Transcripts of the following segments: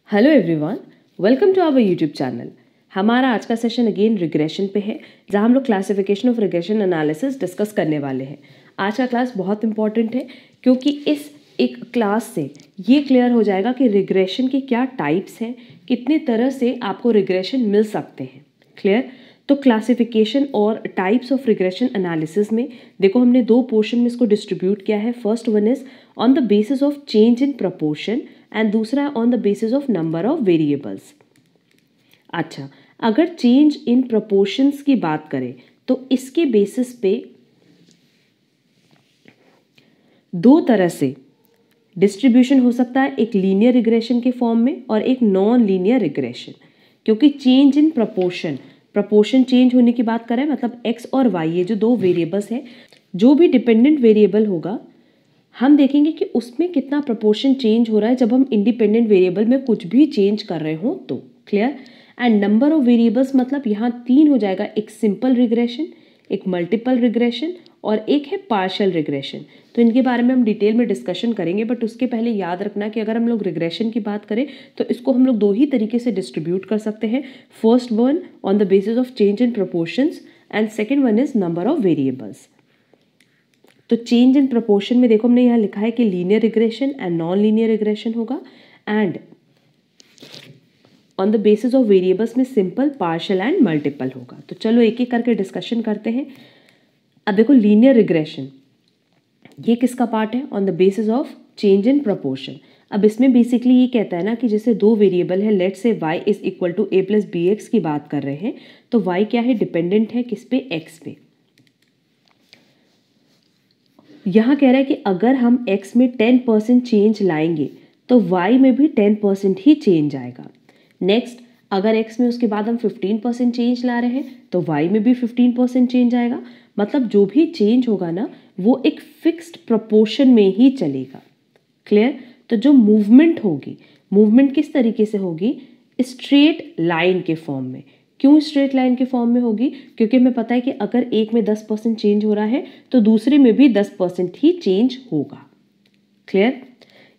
Hello everyone, welcome to our YouTube channel. हमारा आज का सेशन अगेन रिग्रेशन पे है, जहां हम लोग classification of regression analysis discuss करने वाले हैं। आज का क्लास बहुत इंपॉर्टेंट है क्योंकि इस एक क्लास से ये क्लियर हो जाएगा कि रिग्रेशन के क्या टाइप्स हैं, कितने तरह से आपको रिग्रेशन मिल सकते हैं। क्लियर? तो क्लासिफिकेशन और टाइप्स ऑफ रिग्रेशन एनालिसिस में देखो हमने दो पोर्शन में इसको डिस्ट्रीब्यूट किया है। First one is on the basis of change in proportion and दूसरा on the basis of number of variables. अच्छा, अगर चेंज इन प्रपोर्शंस की बात करें तो इसके बेसिस पे दो तरह से डिस्ट्रीब्यूशन हो सकता है, एक लीनियर रिग्रेशन के फॉर्म में और एक नॉन लीनियर रिग्रेशन। क्योंकि चेंज इन प्रपोर्शन चेंज होने की बात करें मतलब x और y ये जो दो वेरिएबल्स हैं, जो भी डिपेंडेंट वेरिएबल होगा हम देखेंगे कि उसमें कितना प्रपोर्शन चेंज हो रहा है जब हम इंडिपेंडेंट वेरिएबल में कुछ भी चेंज कर रहे हो तो। Clear? And number of variables मतलब यहाँ तीन हो जाएगा, एक सिंपल रिग्रेशन, एक मल्टीपल रिग्रेशन और एक है पार्शियल रिग्रेशन। तो इनके बारे में हम डिटेल में डिस्कशन करेंगे, बट उसके पहले याद रखना कि अगर हम लोग रिग्रेशन की बात करें तो इसको हम लोग दो ही तरीके से डिस्ट्रीब्यूट कर सकते हैं। First one on the basis of change in proportions and second one is number of variables. तो चेंज इन प्रपोर्शन में देखो हमने यहाँ लिखा है कि linear regression and non linear regression होगा, and on the basis of variables में सिंपल, पार्शियल एंड मल्टीपल होगा। तो चलो एक एक करके डिस्कशन करते हैं। अब देखो लीनियर रिग्रेशन ये किसका पार्ट है? On the basis of change in proportion. अब इसमें बेसिकली ये कहता है ना कि जैसे दो वेरिएबल है, लेट से y is equal to a plus B X की बात कर रहे हैं, तो y क्या है? डिपेंडेंट है किस पे? x पे। यहाँ कह रहा है कि अगर हम x में 10% चेंज लाएंगे तो y में भी 10% ही चेंज आएगा। नेक्स्ट, अगर x में उसके बाद हम 15% चेंज ला रहे हैं तो y में भी 15% चेंज आएगा। मतलब जो भी चेंज होगा ना वो एक फिक्स्ड प्रपोर्शन में ही चलेगा। क्लियर? तो जो मूवमेंट होगी, मूवमेंट किस तरीके से होगी? स्ट्रेट लाइन के फॉर्म में। क्यों स्ट्रेट लाइन के फॉर्म में होगी? क्योंकि हमें पता है कि अगर एक में 10% चेंज हो रहा है तो दूसरे में भी 10% ही चेंज होगा। क्लियर?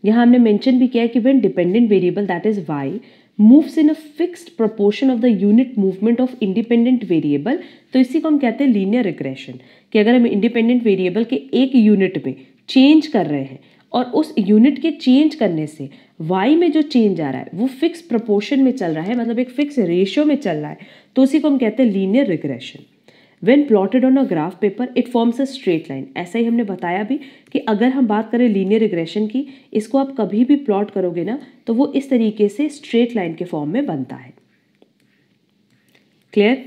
यहाँ हमने मेंशन भी किया है कि when dependent variable that is y moves in a fixed proportion of the unit movement of independent variable, तो इसी को हम कहते हैं लीनियर रिग्रेशन। कि अगर हम इंडिपेंडेंट वेरिएबल के एक यूनिट में चेंज कर रहे हैं और उस यूनिट के चेंज करने से y में जो चेंज आ रहा है वो फिक्स प्रपोर्शन में चल रहा है, मतलब एक फिक्स रेशियो में चल रहा है, तो उसी को हम कहते हैं linear regression. When plotted on a graph paper, it forms a straight line। ऐसा ही हमने बताया भी कि अगर हम बात करें लीनियर रिग्रेशन की, इसको आप कभी भी प्लॉट करोगे ना तो वो इस तरीके से स्ट्रेट लाइन के फॉर्म में बनता है। क्लियर?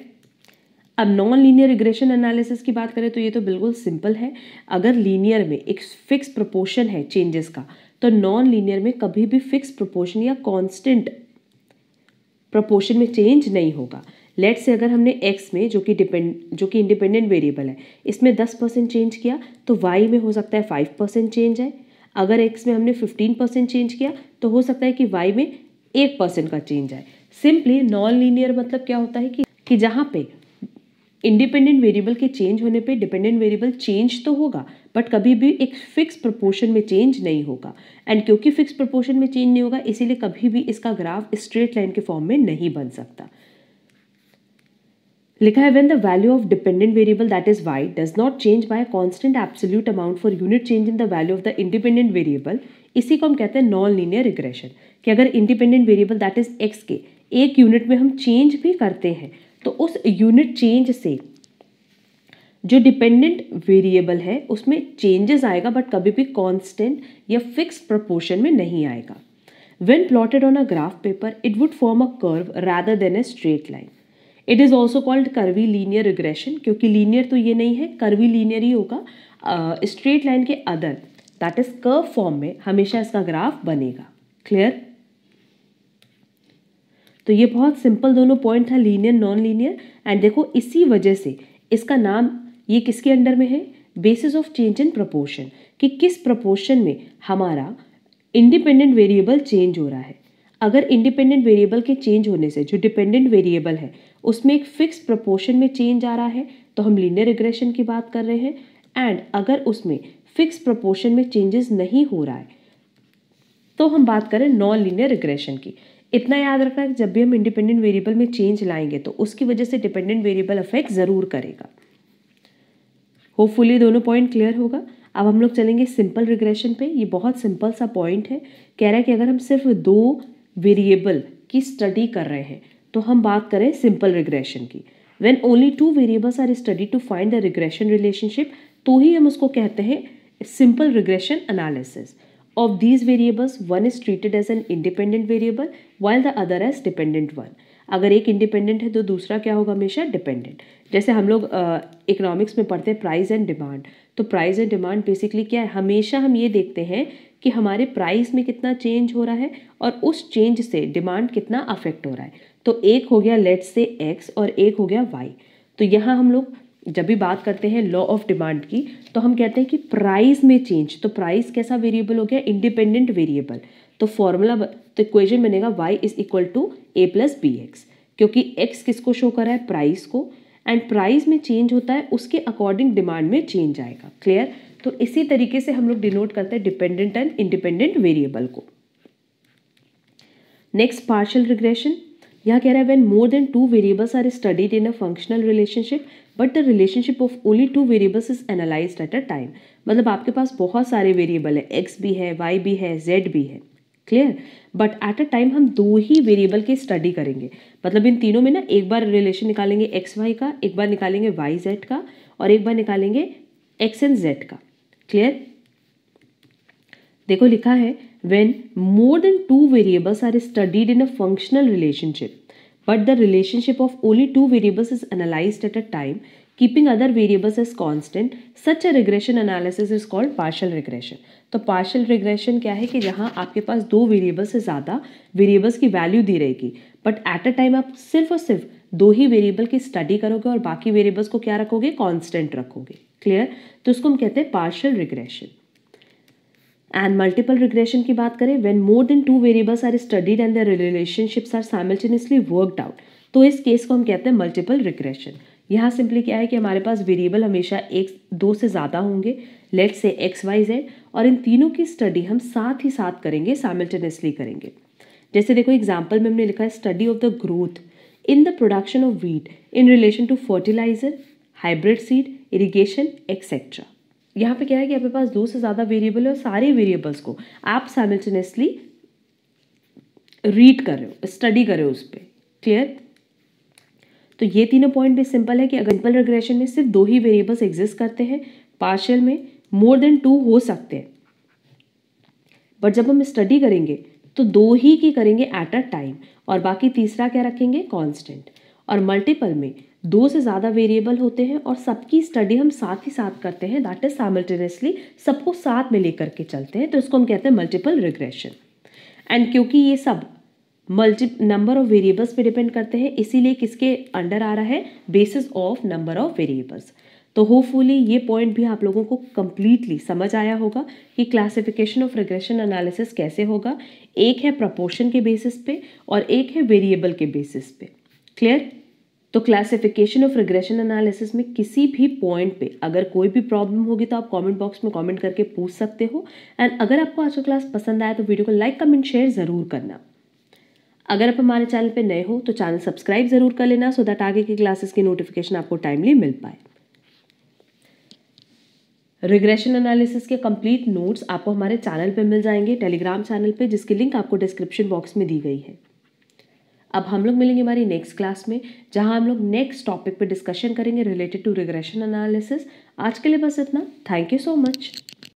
अब नॉन लीनियर रिग्रेशन एनालिसिस की बात करें तो ये तो बिल्कुल सिंपल है। अगर लीनियर में एक फिक्स प्रोपोर्शन है चेंजेस का, तो नॉन लीनियर में कभी भी फिक्स प्रोपोर्शन या कांस्टेंट प्रोपोर्शन में चेंज नहीं होगा। लेट से अगर हमने x में जो कि इंडिपेंडेंट वेरिएबल है इसमें 10% चेंज किया तो y में हो सकता है 5% चेंज है। अगर x में हमने 15% चेंज किया तो हो सकता है कि y में 1% का चेंज आए। सिंपली नॉन लीनियर मतलब क्या होता है कि जहाँ पे इंडिपेंडेंट वेरिएबल के चेंज होने पे डिपेंडेंट वेरिएबल चेंज तो होगा बट कभी भी एक फिक्स प्रोपोर्शन में चेंज नहीं होगा। एंड क्योंकि फिक्स प्रोपोर्शन में चेंज नहीं होगा इसीलिए कभी भी इसका ग्राफ स्ट्रेट लाइन के फॉर्म में नहीं बन सकता। लिखा है when the value of dependent variable that is y does not change by a constant absolute amount for unit change in the value of the independent variable, इसी को हम कहते हैं नॉन लीनियर रिग्रेशन। कि अगर independent variable that is x के एक unit में हम चेंज भी करते हैं तो उस यूनिट चेंज से जो डिपेंडेंट वेरिएबल है उसमें चेंजेस आएगा बट कभी भी कांस्टेंट या फिक्स प्रोपोर्शन में नहीं आएगा। When plotted on a graph paper, it would form a curve rather than a straight line. It is also called curvy linear regression, क्योंकि लीनियर तो ये नहीं है, कर्वी लीनियर ही होगा। स्ट्रेट लाइन के other that is curve form में हमेशा इसका ग्राफ बनेगा। क्लियर? तो ये बहुत सिंपल दोनों पॉइंट था, लीनियर नॉन लीनियर। एंड देखो इसी वजह से इसका नाम ये किसके अंडर में है? Basis of change in proportion, कि किस प्रपोर्शन में हमारा इंडिपेंडेंट वेरिएबल चेंज हो रहा है। अगर इंडिपेंडेंट वेरिएबल के चेंज होने से जो डिपेंडेंट वेरिएबल है उसमें एक फिक्स प्रपोर्शन में चेंज आ रहा है तो हम लीनियर रिग्रेशन की बात कर रहे हैं। एंड अगर उसमें फिक्स प्रपोर्शन में चेंजेस नहीं हो रहा है तो हम बात करें नॉन लीनियर रिग्रेशन की। इतना याद रखना है कि जब भी हम इंडिपेंडेंट वेरिएबल में चेंज लाएंगे तो उसकी वजह से डिपेंडेंट वेरिएबल अफेक्ट ज़रूर करेगा। होपफुली दोनों पॉइंट क्लियर होगा। अब हम लोग चलेंगे सिंपल रिग्रेशन पे। ये बहुत सिंपल सा पॉइंट है। कह रहा है कि अगर हम सिर्फ 2 वेरिएबल की स्टडी कर रहे हैं तो हम बात करें सिंपल रिग्रेशन की। When only 2 variables are study to find the regression relationship, तो ही हम उसको कहते हैं simple regression analysis. Of these variables one is treated as an independent variable while the other as dependent one. अगर एक independent है तो दूसरा क्या होगा, हमेशा डिपेंडेंट। जैसे हम लोग इकोनॉमिक्स में पढ़ते हैं प्राइस एंड डिमांड, तो प्राइस एंड डिमांड बेसिकली क्या है, हमेशा हम ये देखते हैं कि हमारे प्राइस में कितना चेंज हो रहा है और उस चेंज से डिमांड कितना अफेक्ट हो रहा है। तो एक हो गया लेट्स से एक्स और एक हो गया वाई। तो यहाँ हम लोग जब भी बात करते हैं लॉ ऑफ डिमांड की तो हम कहते हैं कि प्राइस में चेंज, तो प्राइस कैसा वेरिएबल हो गया, इंडिपेंडेंट वेरिएबल। तो फॉर्मूला तो इक्वेशन बनेगा y is equal to a plus B X, क्योंकि x किसको शो कर रहा है, प्राइस को, एंड प्राइस में चेंज होता है उसके अकॉर्डिंग डिमांड में चेंज आएगा। क्लियर। तो इसी तरीके से हम लोग डिनोट करते हैं डिपेंडेंट एंड इंडिपेंडेंट वेरिएबल को। Next partial regression. यहाँ कह रहा है when more than 2 variables are studied in a functional relationship but the relationship of only 2 variables is analysed at a time. मतलब आपके पास बहुत सारे वेरिएबल है, x भी है, y भी है, z भी है। Clear. But at a time हम 2 ही वेरिएबल की स्टडी करेंगे। मतलब इन तीनों में ना एक बार रिलेशन निकालेंगे एक्स वाई का, एक बार निकालेंगे वाई जेड का, और एक बार निकालेंगे एक्स एंड जेड का। क्लियर। देखो लिखा है when more than 2 variables are studied in a functional relationship but the relationship of only 2 variables is analysed at a time keeping other variables as constant, such a regression analysis is called partial regression. तो partial regression क्या है कि जहां आपके पास 2 variable से ज़्यादा variables की value दी रहेगी बट एट अ टाइम आप सिर्फ और सिर्फ 2 ही वेरिएबल की स्टडी करोगे और बाकी वेरिएबल्स को क्या रखोगे, कांस्टेंट रखोगे। क्लियर। तो इसको हम कहते हैं partial regression. And multiple regression की बात करें when more than 2 variables are studied and the relationships are simultaneously worked out, तो इस केस को हम कहते हैं मल्टीपल रिग्रेशन। यहाँ सिंपली क्या है कि हमारे पास वेरिएबल हमेशा 1-2 से ज़्यादा होंगे, let's say x Y Z, और इन तीनों की स्टडी हम साथ ही साथ करेंगे, साइमल्टेनियसली करेंगे। जैसे देखो एग्जाम्पल में हमने लिखा है study of the growth in the production of wheat in relation to fertiliser, hybrid seed, irrigation etcetera. यहाँ पे क्या है कि आपके पास 2 से ज़्यादा वेरिएबल है और सारे वेरिएबल्स को आप साइमल्टेनियसली रीड कर रहे हो, स्टडी कर रहे हो उस पर। क्लियर। तो ये तीनों पॉइंट भी सिंपल है कि अगर सिंपल रिग्रेशन में सिर्फ 2 ही वेरिएबल्स एग्जिस्ट करते हैं, पार्शियल में मोर देन 2 हो सकते हैं, बट जब हम स्टडी करेंगे तो 2 ही की करेंगे एट अ टाइम और बाकी तीसरा क्या रखेंगे, कांस्टेंट। और मल्टीपल में 2 से ज़्यादा वेरिएबल होते हैं और सबकी स्टडी हम साथ ही साथ करते हैं, दैट इज साइमल्टेनियसली सबको साथ में लेकर के चलते हैं, तो इसको हम कहते हैं मल्टीपल रिग्रेशन। एंड क्योंकि ये सब नंबर ऑफ वेरिएबल्स पे डिपेंड करते हैं, इसीलिए किसके अंडर आ रहा है, basis of number of variables. तो होपफुली ये पॉइंट भी आप लोगों को कंप्लीटली समझ आया होगा कि क्लासिफिकेशन ऑफ रिग्रेशन एनालिसिस कैसे होगा। एक है प्रोपोर्शन के बेसिस पे और एक है वेरिएबल के बेसिस पे। क्लियर। तो क्लासिफिकेशन ऑफ रिग्रेशन एनालिसिस में किसी भी पॉइंट पे अगर कोई भी प्रॉब्लम होगी तो आप कमेंट बॉक्स में कमेंट करके पूछ सकते हो। एंड अगर आपको आज का क्लास पसंद आया तो वीडियो को लाइक, कमेंट, शेयर ज़रूर करना। अगर आप हमारे चैनल पे नए हो तो चैनल सब्सक्राइब जरूर कर लेना सो दैट आगे की क्लासेस की नोटिफिकेशन आपको टाइमली मिल पाए। रिग्रेशन एनालिसिस के कंप्लीट नोट्स आपको हमारे चैनल पे मिल जाएंगे, टेलीग्राम चैनल पे, जिसकी लिंक आपको डिस्क्रिप्शन बॉक्स में दी गई है। अब हम लोग मिलेंगे हमारी नेक्स्ट क्लास में, जहां हम लोग नेक्स्ट टॉपिक पे डिस्कशन करेंगे रिलेटेड टू रिग्रेशन एनालिसिस। आज के लिए बस इतना। Thank you so much.